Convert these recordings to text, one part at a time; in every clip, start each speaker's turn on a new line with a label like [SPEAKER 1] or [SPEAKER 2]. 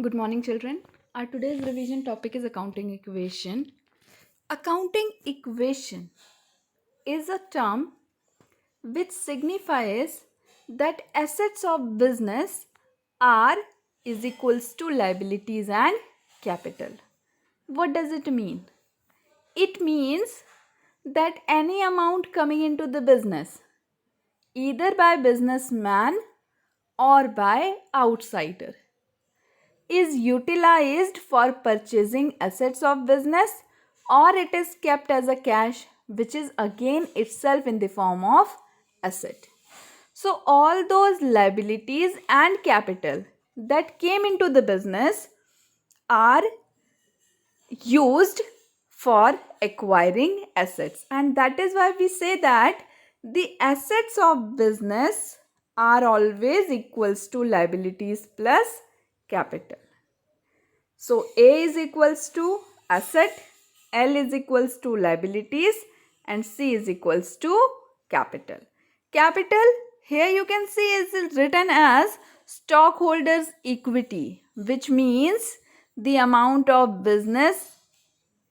[SPEAKER 1] Good morning, children. Our today's revision topic is accounting equation. Accounting equation is a term which signifies that assets of business are is equals to liabilities and capital. What does it mean? It means that any amount coming into the business, either by businessman or by outsider, is utilized for purchasing assets of business, or it is kept as a cash, which is again itself in the form of asset. So all those liabilities and capital that came into the business are used for acquiring assets, and that is why we say that the assets of business are always equals to liabilities plus capital. So A is equals to asset, L is equals to liabilities, and C is equals to capital. Capital, here you can see, is written as stockholders' equity, which means the amount of business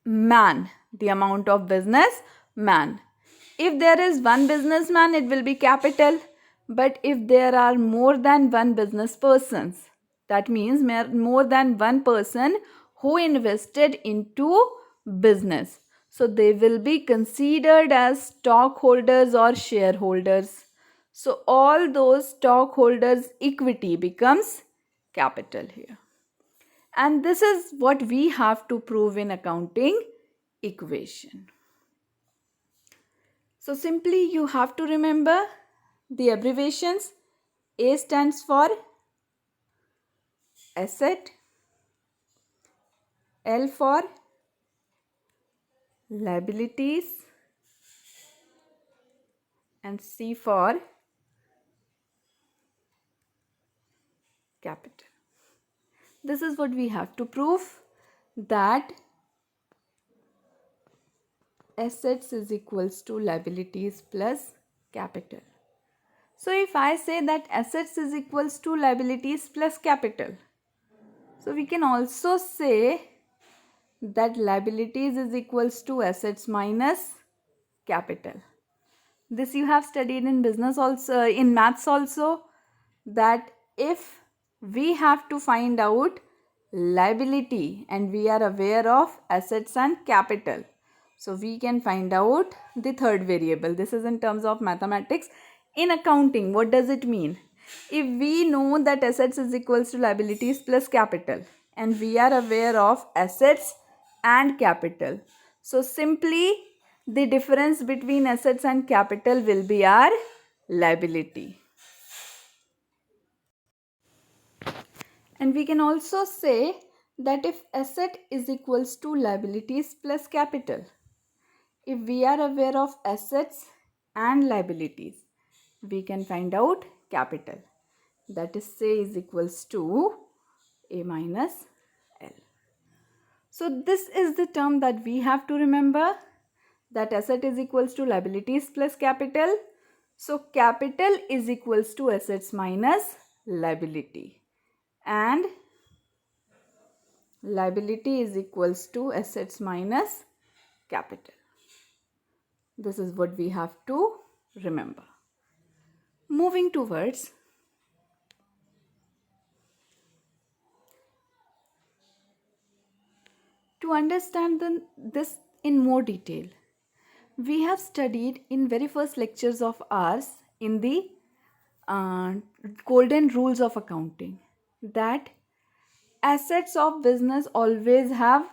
[SPEAKER 1] man. The amount of business man. If there is one businessman, it will be capital. But if there are more than one business persons, that means more than one person who invested into business, so they will be considered as stockholders or shareholders. So all those stockholders' equity becomes capital here. And this is what we have to prove in accounting equation. So simply you have to remember the abbreviations. A stands for asset, L for liabilities, and C for capital. This is what we have to prove, that assets is equals to liabilities plus capital. So if I say that assets is equals to liabilities plus capital, so we can also say that liabilities is equals to assets minus capital. This you have studied in business also, in maths also, that if we have to find out liability and we are aware of assets and capital, so we can find out the third variable. This is in terms of mathematics. In accounting, what does it mean? If we know that assets is equals to liabilities plus capital and we are aware of assets and capital, so simply the difference between assets and capital will be our liability. And we can also say that if asset is equals to liabilities plus capital, if we are aware of assets and liabilities, we can find out capital. That is, say, is equals to A minus L. So this is the term that we have to remember, that asset is equals to liabilities plus capital. So capital is equals to assets minus liability, and liability is equals to assets minus capital. This is what we have to remember. Moving towards to understand this in more detail, we have studied in very first lectures of ours in the golden rules of accounting that assets of business always have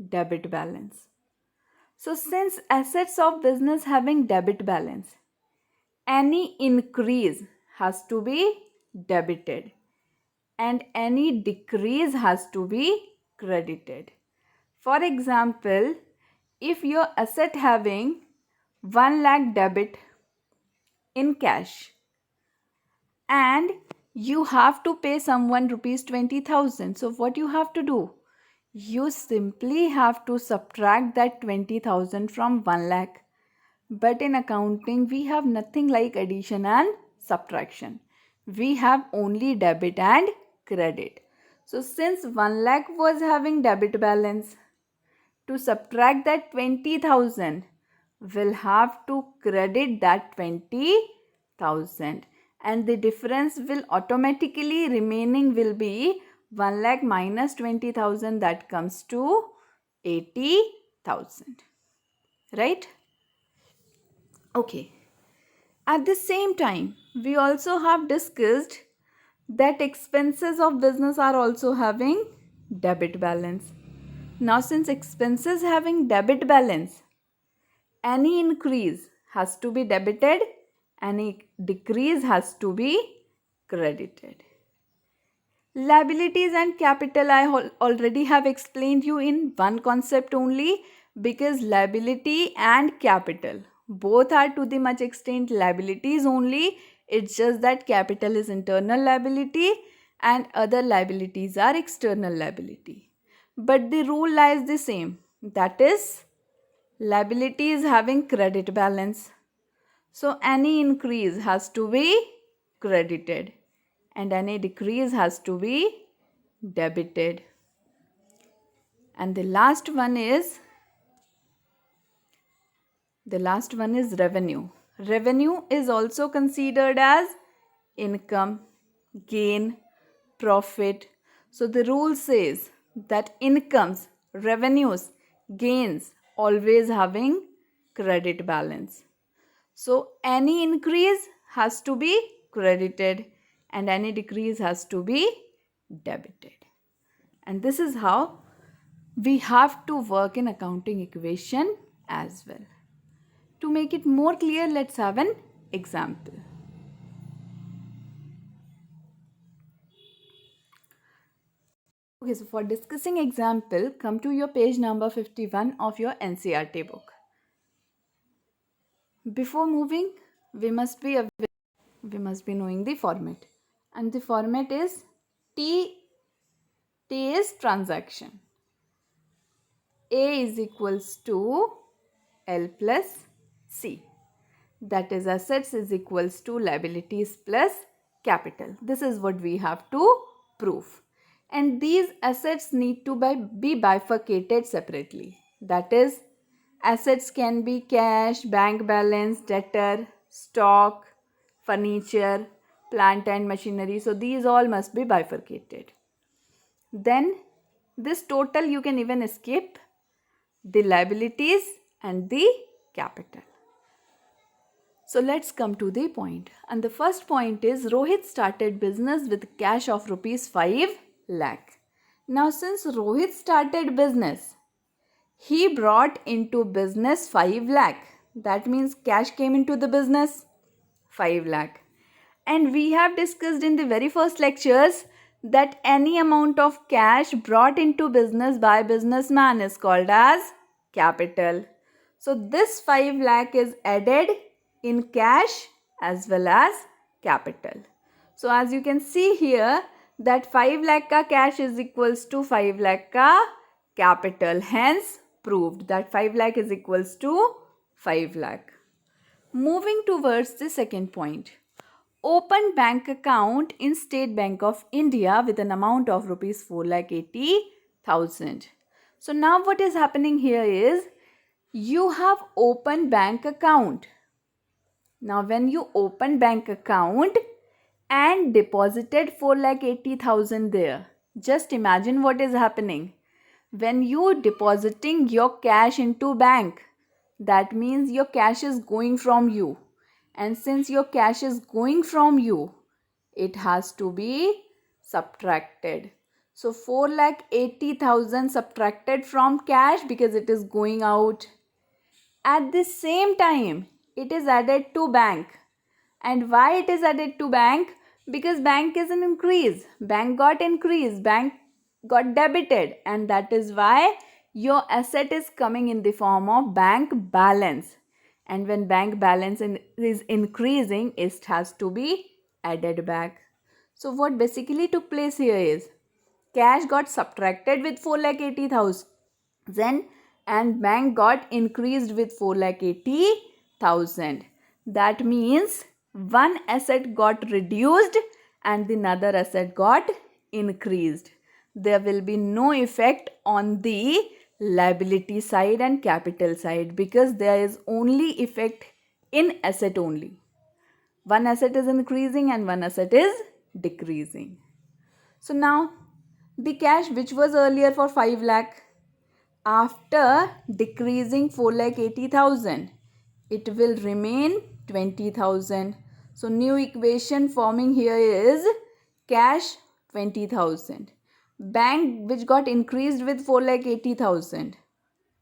[SPEAKER 1] debit balance. So since assets of business having debit balance, any increase has to be debited and any decrease has to be credited. For example, if your asset having 1 lakh debit in cash and you have to pay someone rupees 20,000, so what you have to do? You simply have to subtract that 20,000 from 1 lakh. But in accounting, we have nothing like addition and subtraction. We have only debit and credit. So since 1 lakh was having debit balance, to subtract that 20,000, we'll have to credit that 20,000, and the difference will automatically remaining will be 1 lakh minus 20,000, that comes to 80,000, right? Okay. At the same time, we also have discussed that expenses of business are also having debit balance. Now, since expenses having debit balance, any increase has to be debited, any decrease has to be credited. Liabilities and capital I already have explained you in one concept only, because liability and capital both are to the much extent liabilities only. It's just that capital is internal liability and other liabilities are external liability. But the rule lies the same, that is liability is having credit balance. So any increase has to be credited and any decrease has to be debited. And the last one is revenue. Revenue is also considered as income, gain, profit. So the rule says that incomes, revenues, gains always having credit balance. So any increase has to be credited and any decrease has to be debited. And this is how we have to work in accounting equation as well. To make it more clear, let's have an example. Okay, so for discussing example, come to your page number 51 of your NCERT book. Before moving, we must be knowing the format, and the format is T is transaction. A is equals to L plus C. That is assets is equals to liabilities plus capital. This is what we have to prove. And these assets need to be bifurcated separately. That is, assets can be cash, bank balance, debtor, stock, furniture, plant and machinery. So these all must be bifurcated. Then this total you can even skip the liabilities and the capital. So let's come to the point. And the first point is Rohit started business with cash of rupees 5 lakh. Now since Rohit started business, he brought into business 5 lakh. That means cash came into the business 5 lakh. And we have discussed in the very first lectures that any amount of cash brought into business by businessman is called as capital. So this 5 lakh is added in cash as well as capital. So as you can see here that 5 lakh ka cash is equals to 5 lakh ka capital. Hence proved that 5 lakh is equals to 5 lakh. Moving towards the second point. Open bank account in State Bank of India with an amount of rupees 4,80,000. So now what is happening here is you have open bank account. Now when you open bank account and deposited 4,80,000 there, just imagine what is happening. When you depositing your cash into bank, that means your cash is going from you. And since your cash is going from you, it has to be subtracted. So 4,80,000 subtracted from cash because it is going out. At the same time, it is added to bank. And why it is added to bank? Because bank is an increase. Bank got increased. Bank got debited. And that is why your asset is coming in the form of bank balance. And when bank balance is increasing, it has to be added back. So what basically took place here is cash got subtracted with 4,80,000 and bank got increased with 4,80,000. That means one asset got reduced and the other asset got increased. there will be no effect on the liability side and capital side, because there is only effect in asset only. One asset is increasing and one asset is decreasing. So now the cash which was earlier for 5 lakh, after decreasing 4,80,000, it will remain 20,000. So new equation forming here is cash 20,000. Bank which got increased with 4,80,000.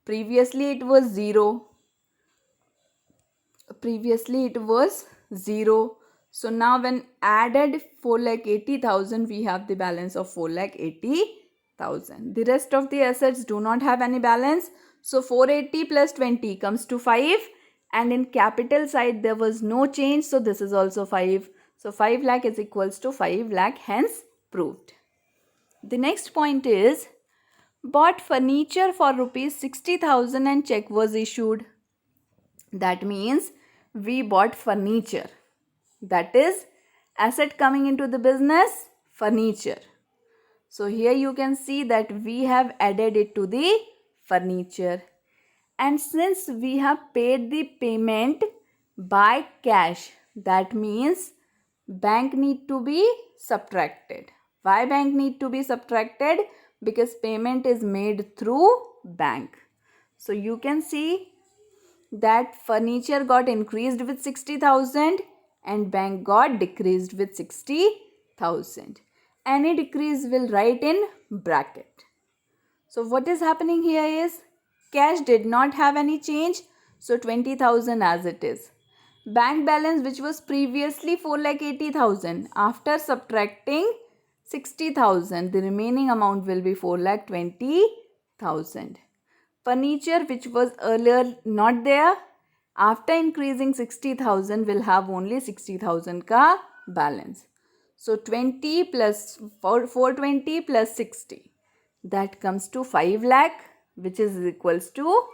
[SPEAKER 1] Previously it was 0. So now when added 4,80,000, we have the balance of 4,80,000. The rest of the assets do not have any balance. So 480 plus 20 comes to 5. And in capital side there was no change. So this is also 5. So 5 lakh is equals to 5 lakh, hence proved. The next point is, bought furniture for rupees 60,000 and check was issued. That means we bought furniture. That is asset coming into the business, furniture. So here you can see that we have added it to the furniture. And since we have paid the payment by cash, that means bank need to be subtracted. Why bank need to be subtracted? Because payment is made through bank. So you can see that furniture got increased with 60,000 and bank got decreased with 60,000. Any decrease will write in bracket. So what is happening here is, cash did not have any change, so 20,000 as it is. Bank balance which was previously 4,80,000, after subtracting 60,000, the remaining amount will be 4,20,000. Furniture which was earlier not there, after increasing 60,000 will have only 60,000 ka balance. So 20 plus 420 plus 60, that comes to 5 lakh, which is equals to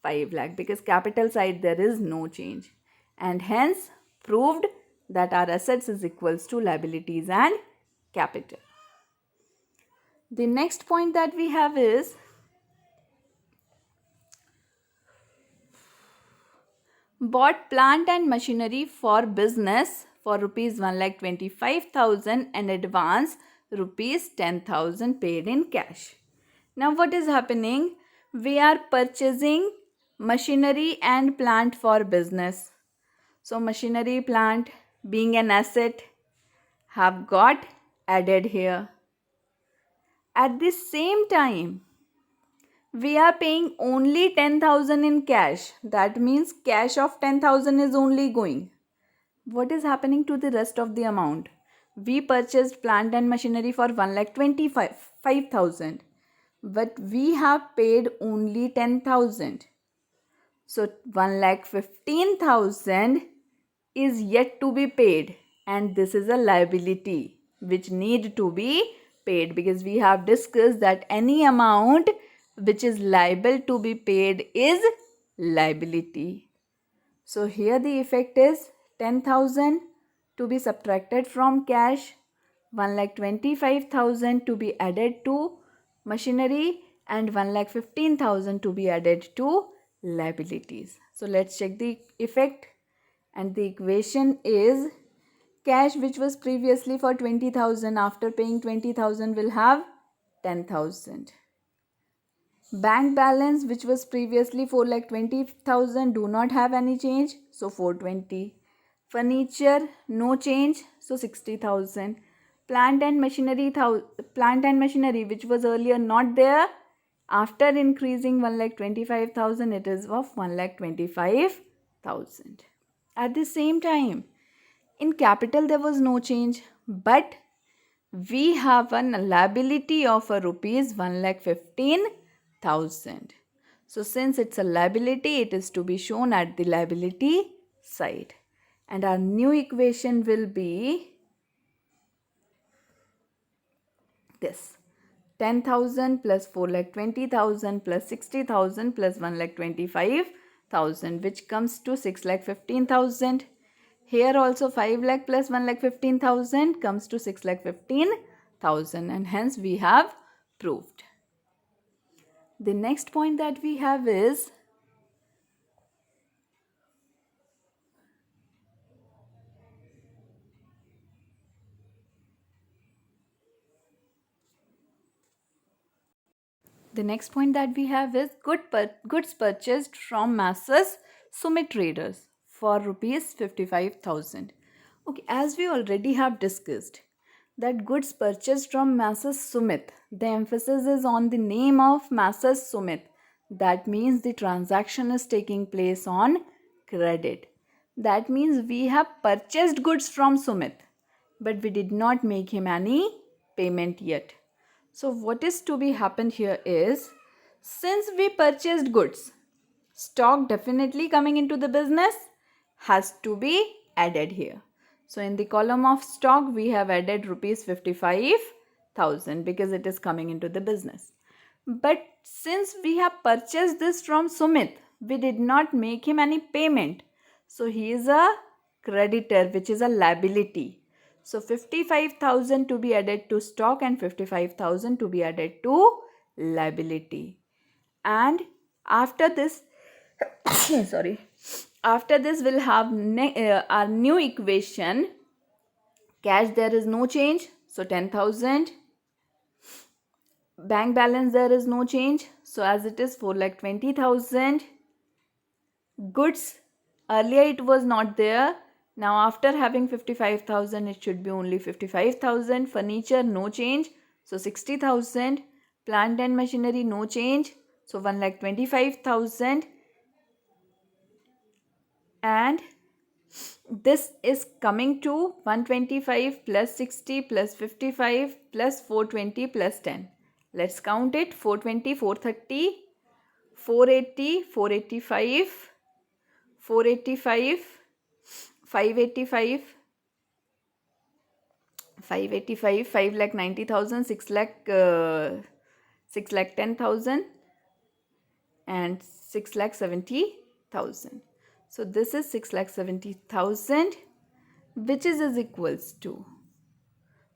[SPEAKER 1] 5 lakh, because capital side there is no change, and hence proved that our assets is equals to liabilities and capital. The next point that we have is, bought plant and machinery for business for rupees 1,25,000 and advance rupees 10,000 paid in cash. Now what is happening? We are purchasing machinery and plant for business. So machinery, plant being an asset have got added here. At the same time, we are paying only 10,000 in cash. That means cash of 10,000 is only going. What is happening to the rest of the amount? We purchased plant and machinery for 1,25,000, but we have paid only 10,000. So 1,15,000 is yet to be paid, and this is a liability which need to be paid, because we have discussed that any amount which is liable to be paid is liability. So here the effect is 10,000 to be subtracted from cash, 1,25,000 to be added to machinery, and 1,15,000 to be added to liabilities. So let's check the effect, and the equation is, cash which was previously for 20,000, after paying 20,000 will have 10,000. Bank balance which was previously 4,20,000 do not have any change, so 420. Furniture no change, so 60,000. Plant and machinery which was earlier not there, after increasing 1,25,000 it is of 1,25,000. At the same time, in capital there was no change, but we have a liability of a rupees 1,15,000. So since it's a liability, it is to be shown at the liability side. And our new equation will be this: 10,000 plus 4,20,000 plus 60,000 plus 1,25,000, which comes to 6,15,000. Here also 5 lakh plus 1,15,000 comes to 6,15,000, and hence we have proved. The next point that we have is goods purchased from Messrs Sumit Traders for rupees 55,000. Okay, as we already have discussed that goods purchased from Messrs Sumit, the emphasis is on the name of Messrs Sumit. That means the transaction is taking place on credit. That means we have purchased goods from Sumit, but we did not make him any payment yet. So what is to be happened here is, since we purchased goods, stock definitely coming into the business has to be added here. So in the column of stock we have added rupees 55,000 because it is coming into the business. But since we have purchased this from Sumit, we did not make him any payment. So he is a creditor, which is a liability. So 55,000 to be added to stock and 55,000 to be added to liability. And after this, sorry, after this we'll have our new equation. Cash, there is no change, so 10,000. Bank balance, there is no change, so as it is 4,20,000. Goods, earlier it was not there. Now after having 55,000, it should be only 55,000. Furniture, no change, so 60,000. Plant and machinery, no change, so 1,25,000. And this is coming to 125 plus 60 plus 55 plus 420 plus 10. Let's count it. 420, 430, 480, 485, 485, 585, 585, 5,90,000, 6,10,000 and 6,70,000. So this is 6,70,000, which is equals to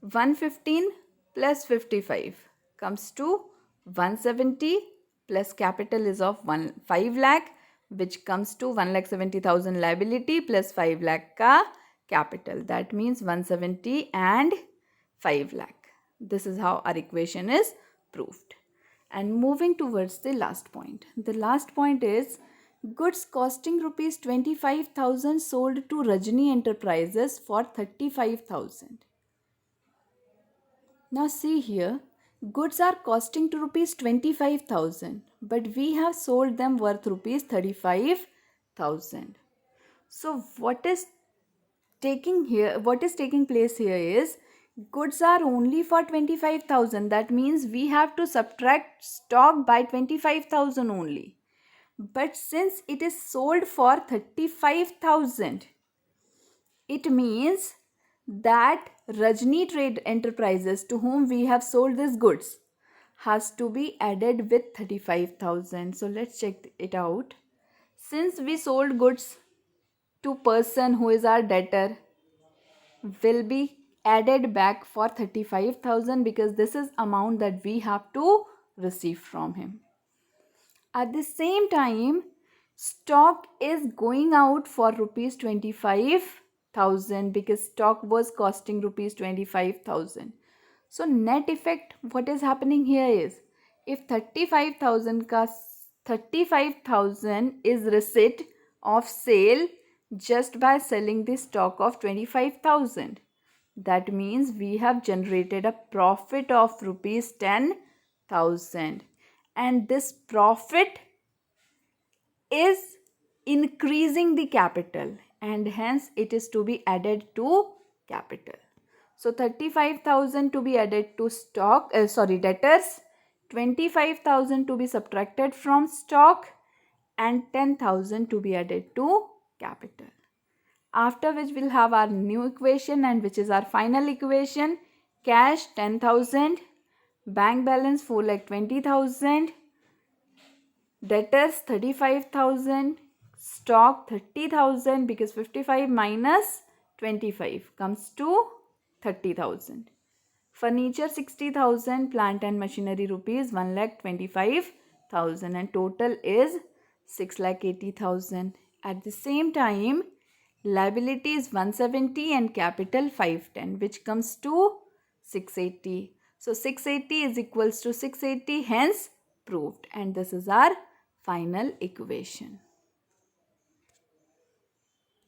[SPEAKER 1] 115 plus 55 comes to 170 plus capital is of 5 lakh, which comes to 1,70,000 liability plus 5 lakh ka capital. That means 170 and 5 lakh. This is how our equation is proved. And moving towards the last point. The last point is goods costing rupees 25,000 sold to Rajni Enterprises for 35,000. Now see here, goods are costing to rupees 25,000, but we have sold them worth rupees 35,000. So what is taking place here is, goods are only for 25,000. That means we have to subtract stock by 25,000 only. But since it is sold for 35,000, it means that Rajni Trade Enterprises, to whom we have sold these goods, has to be added with 35,000. So let's check it out. Since we sold goods to person who is our debtor, will be added back for 35,000 because this is amount that we have to receive from him. At the same time, stock is going out for rupees 25,000 because stock was costing rupees 25,000. So net effect, what is happening here is, if 35,000 is receipt of sale just by selling the stock of 25,000, that means we have generated a profit of rupees 10,000, and this profit is increasing the capital and hence it is to be added to capital. So 35,000 to be added to stock, debtors, 25,000 to be subtracted from stock and 10,000 to be added to capital. After which we'll have our new equation, and which is our final equation. Cash 10,000, bank balance 4,20,000, debtors 35,000, stock 30,000 because 55 minus 25 comes to 30,000. Furniture 60,000, plant and machinery rupees 1,25,000, and total is 6,80,000. At the same time, liability is 170 and capital 510, which comes to 680. So 680 is equals to 680, hence proved. And this is our final equation.